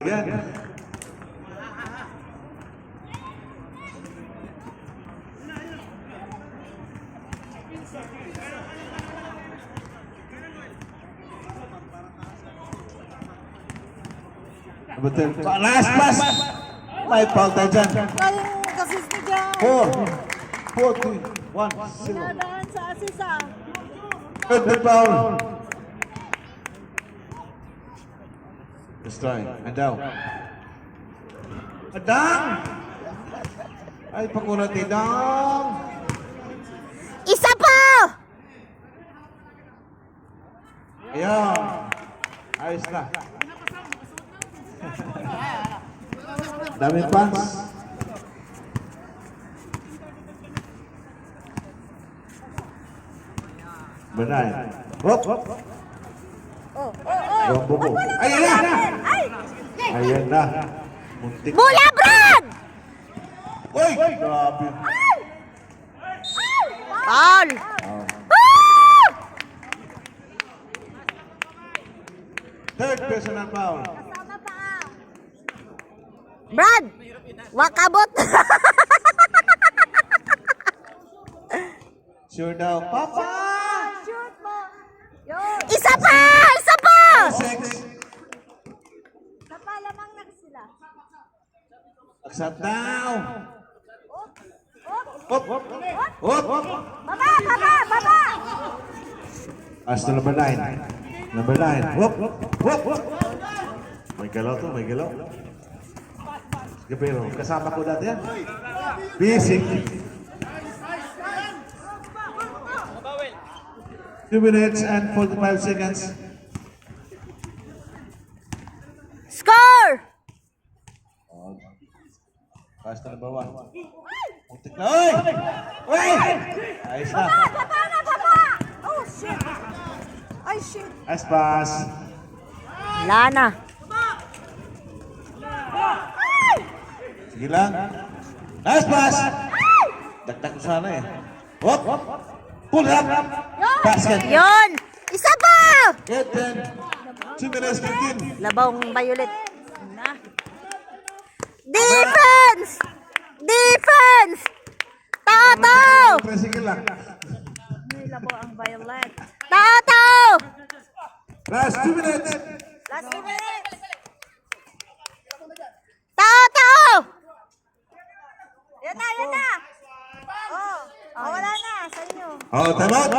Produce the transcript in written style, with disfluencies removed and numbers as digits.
Yan. Betul. Last pass. May foul tayo dyan. Kayong kasis ni dyan. 4, 1, 0. Dinadaan sa asis ah. Good foul. Let's try. And down. Adang! Ay, pakunat ni Dang. Isa pa! Ayan. Ayos na. Daming fans. Benar. Hop. Buku. Ayan na. Ayan na. Muntik. Bola, Brad! Uy! Grabe. Foul! Third personal foul. Brad! Wakabot! Sure daw. Papa! Shoot mo! Isa pa! Isa pa! 6. Isa pa, lamang na sila. Accept now. Op! Hop. Hop. Baba! Baba! Baba! As to number 9. Number 9. Hop. Hop. May galaw to, may galaw. Sige pero, kasama ko dati yan. Basic. 2 minutes and 45 seconds. Score! Pass to number 1. Muntik na. Uy! Uy! Ayos na. Baba na! Baba! Oh, shit! Ay, shit! Nice pass. Wala na. Sige lang. Nice pass. Dagdag ko sana eh. Hop. Pull up. Basket. Yun! Isa pa! Get 10. 2 minutes 15. Labong violet. Defense! Defense! Tao! Sige lang. Labo ang violet. Tao! Last 2 minutes. Last 2 minutes. Tao! Yan na, yan na. Oh, wala na sa inyo. Oh, time out.